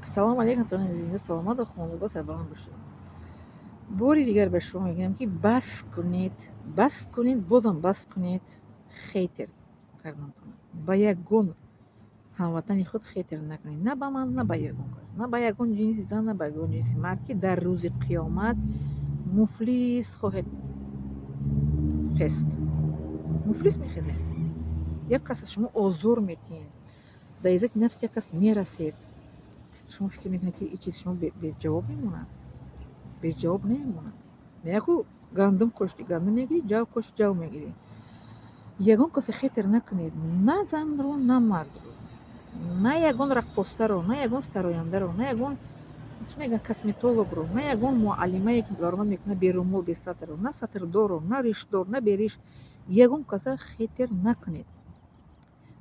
سلام علیکم دوستان عزیز، سلامت و خانواده سربلند باشید. باری دیگر به شما میگم که بس کنید بازم بس کنید. خیتر کردنتون با یگون هموطن خود خیتر نکنید، نه به من نه به یگون کس، نه به یگون جنسی زن نه به یگون جنسی مرد که در روز قیامت مفلیس خواهد خست. مفلیس میخزید. یک کس از شما آزار میتین، در عزت نفس یک کس میرسید، شما فکر میکنید که این چیز شما به جواب میمونه؟ به جواب نمیمونه. میگو گندم کشتی گندم میگیری، جو کشتی جو میگیری. یگان کسی خطر نکنید، نه زن رو نه مرد رو، نه یگان رقاصه رو نه یگان سراینده رو، نه یگان چی میگن کسمتولوگ رو، نه یگان معلمه که کارآمد میکنه بیرون بی سطر رو، نه سطردار رو، نه ریشدار نه بیریش. یگان کسی خطر نکنید.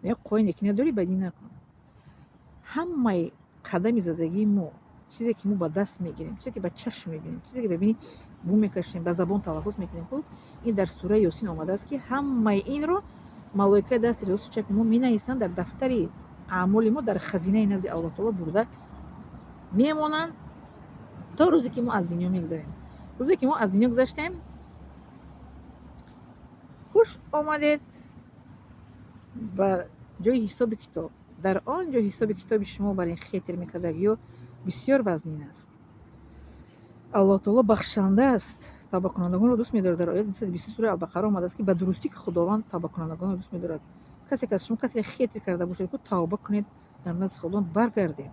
میگه قوی که نداری بدی نکن. همه قدم زدگی ما، چیزی که ما با دست میگیریم، چیزی که با چشم میبینیم، چیزی که ببینیم بو میکشیم، با زبان تلفظ میکنیم، خب این در سوره یاسین آمده است که همه این رو ملائکه دست راست چپ ما مینویسند، در دفتر اعمال ما در خزینه نزد الله تعالی برده میمونند تا روزی که ما از دنیا میگذریم. روزی که ما از دنیا گذشتیم، خوش آمدید به جای حساب کتاب. در آن جای حساب کتاب شما برای این خاطر میکردگی بسیار وزنین است. الله تعالی بخشنده است، توبه کنندگان رو دوست می‌دارد. در آیه 220 سوره البقره آمده است که به درستی که خداوند توبه کنندگان رو دوست می‌دارد. کسی که از شما کسی خطی کرده باشد که توبه کنید، در نزد خداوند برگردید.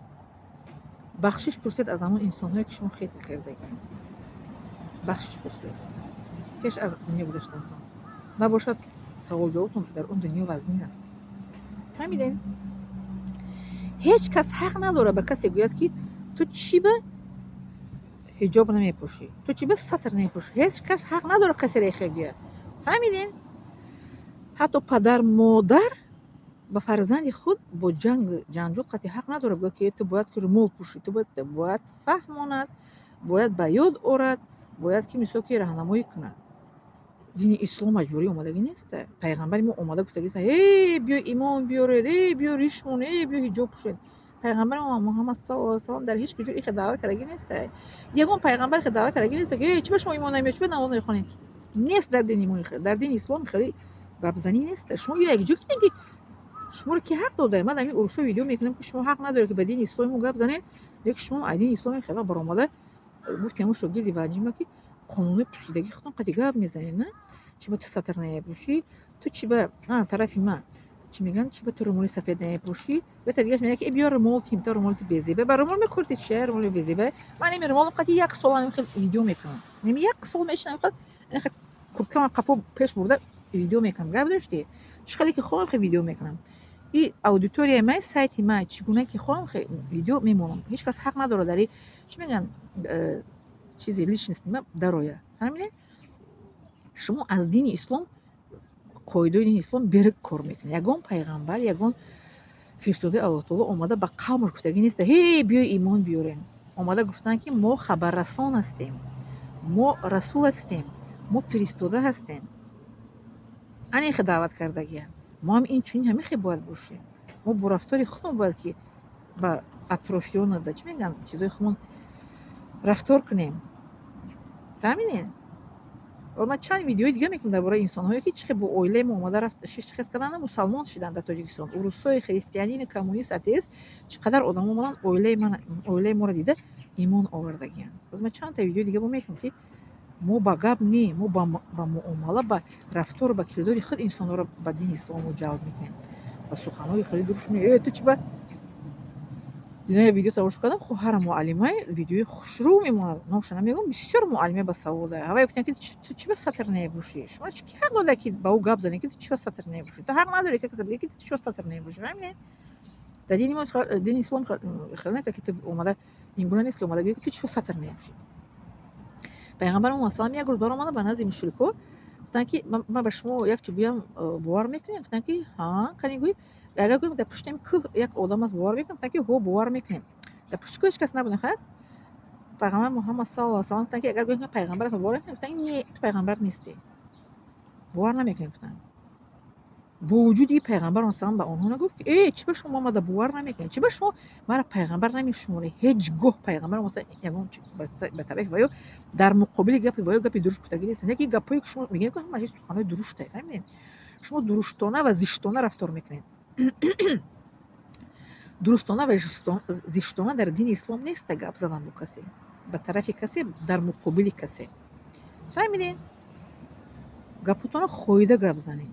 بخشش پرسید از همون انسان‌هایی که شما خطی کرده اید. بخشش پرسید. پیش از دنیا گذشتنتون نباشد سوال جوابتون در اون دنیا وزنین است. فهمیدین؟ هیچ کس حق نداره به کسی گوید که تو چی به حجاب نمیپوشی، تو چی به سطر نمیپوشی. هیچ کس حق نداره کسی را بگوید. فهمیدین؟ حتی پدر مادر با فرزند خود با جنجال قطعی حق نداره بگه که تو باید که رومال پوشی، تو باید فهماند، باید به یاد آورد، باید که مثلا که راهنمایی کند. دین اسلام مجبوری اومدگی نیست. پیغمبر ما اومده گفتگی است ای بیا ایمان بیارید، ای بیا ریشمون، ای بیا حجاب پوشید. پیغمبر ما محمد صلی الله علیه و آله در هیچ کجا این دعوت کردگی نیست. یگان پیغمبر که دعوت کردگی نیست که چی به شما ایمان نمیاد، چی به نماز نخونید. نیست در دین ایمان خیر، در دین اسلام خیلی بابزنی نیست. شما یک جو که شما رو که حق داده. من در این عرفه ویدیو میکنم که شما حق نداره که به دین اسلام گپ زنید. یک شما دین اسلام خیلی برآمده بود که همون شوگیردی واجیمه که قانون پوشیدگی خودم قطعی گپ میزنید. نه چی با تو سطر نمیپوشی، تو چی به طرفی من چی میگن، چی به تو رومال سفید نمیپوشی. به تا دیگه میگه که بیا رومال تیم تا رومال تو بزیبه بر رومال میکردی چه رومال بزیبه. من این رومال قطعی یک سال نمیخواد ویدیو میکنم، نمی یک سال میشه نمیخواد این کپتان قپو پیش برده ویدیو میکنم. گپ داشتی چخالی که خودم خیلی ویدیو میکنم. این اودیتوری من سایت من چگونه که خودم خیلی ویدیو میمونم. هیچ کس حق نداره داری چی میگن چیزی لیش نیست من درایا. فهمیدین؟ شما از دین اسلام قاعده دین اسلام برگ کار میکنه. یگان پیغمبر یگان فرستاده الله تعالی اومده به قوم گفتگی نیست هی بیا ایمان بیارین. اومده گفتن که ما خبر رسان هستیم، ما رسول هستیم، ما فرستاده هستیم. این دعوت کردگی ما هم این چنین همه خیلی باید باشیم. ما با رفتار خودمون باید که با اطرافیان دا چی میگن چیزای خودمون رفتار کنیم. فهمیدین؟ و من چند ویدیو دیگه میکنم درباره انسان‌هایی که چه با اویله ما اومده رفت شش خس کردن مسلمان شدن در تاجیکستان. روسای خریستیانی کمونیست آتئیست چقدر آدم اومدن اویله ما رو دیده ایمان آوردگیان. از من چند تا ویدیو دیگه میکنم که ما با گپ نی، ما با معامله با رفتار با کردار خود انسان‌ها رو به دین اسلام جلب میکنیم. و سخنهای خیلی درش میگه تو چی با دیدن ویدیو تماشا کردم. خب هر معلمه ویدیوی خوشرو میمونه. نوشن میگم بسیار معلمه با سواد هوا گفتن که تو چی به سطر نمیپوشی. شما چی حق داره که با او گپ زنی که تو چی به سطر نمیپوشی؟ تو حق نداری که کسی بگه که تو چی به سطر نمیپوشی. همین در دین ما دین اسلام خیلی نیست که تو اومده این گونه نیست که اومده بگه که تو چی به سطر نمیپوشی. پیغمبر ما مثلا یک روز اومده به نزد مشرکو گفتن که من به شما یک چی بیام باور میکنین؟ گفتن که ها کنی گوی اگر گویم در پشتم که یک آدم از باور میکنه. گفتن که هو باور میکنیم. در پشت کوش کس نبونه خاص. پیغمبر محمد صلی الله علیه و آله گفتن که اگر گویم پیغمبر است باور کنیم. گفتن نه پیغمبر نیستی، باور نمیکنیم. گفتن با وجود این پیغمبر مثلا به آنها نگفت که ای چی به شما آمده باور نمیکنید، چی به شما مرا پیغمبر نمیشمونه. هیچ گاه پیغمبر مثلا یگان به طبع وایو در مقابل گپی وایو گپی درست گفتگی نیست. یکی گپایی که شما میگین که همش سخنای درسته، فهمیدین؟ شما درستانه و زشتانه رفتار میکنین. درستانه و زشتانه در دین اسلام نیست گپ زدن با کسی، به طرف کسی، در مقابل کسی. فهمیدین؟ گپتون خویده گپ زنین،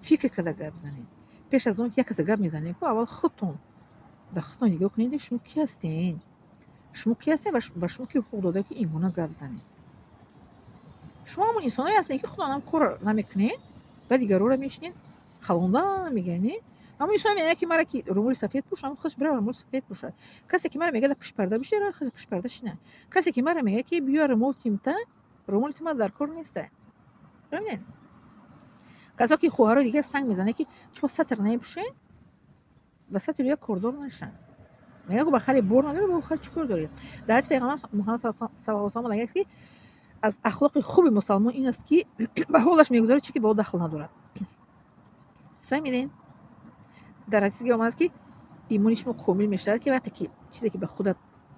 فکر کرده گپ زنین. پیش از اون که یک کسی گپ میزنین که اول خودتون در خودتون نگاه کنید شما کی هستین، شما کی هستین و شما کی حقوق داده که این گونه گپ زنین. شما همون انسانایی هستین که خدا هم کار نمیکنین، بعد دیگه رو میشنین خلونده میگنین. همون انسان میگه که مرا که رومول سفید پوش، هم خوش بره رومول سفید پوشه. کسی که مرا میگه در پیش پرده بشه را خود پیش پردهش نه. کسی که مرا میگه که بیا رومول تیمتا، رومول تیم در کار نیسته. ببینید کسا که خواهر دیگه سنگ میزنه که چون سطر نمیشه و سطر یا کوردور نشن. میگه که بخری بور نداره، با بخری چیکار داره؟ در حدیث پیغمبر محمد صلی الله علیه و آله میگه که از اخلاق خوب مسلمان این است که به حالش میگذاره چیزی که با او دخل نداره. فهمیدین؟ در حدیث دیگه اومد که ایمان شما کامل میشه که وقتی که چیزی که به خودت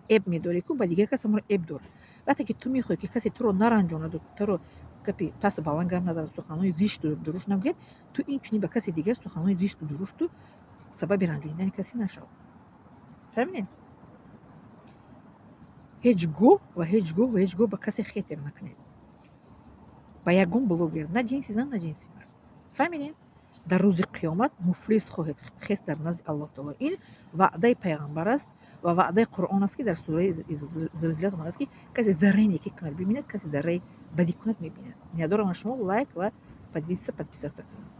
عیب میداری که به دیگه کسی مورد عیب دار. وقتی که تو میخوای که کسی تو رو نرنجونه، تو رو کپی پس بالانگام نظر سخنهای زشت و درست نمیگه، تو این چنین به کسی دیگه سخنهای زشت و درست تو سبب رنجیدن کسی نشو. فهمیدین؟ هیچ گو به کسی خیتر نکنید. با یگان بلوگر، نه جنسی زن نه جنسی مرد. فهمیدین؟ در روز قیامت مفلس خواهید خست در نزد الله تعالی. این وعده پیغمبر است و وعده قرآن است که در سوره زلزله آمده است که کسی ذره نیکی کند ببیند، کسی ذره بدی کند میبیند. نیادارم شما لایک و подписаться کنید.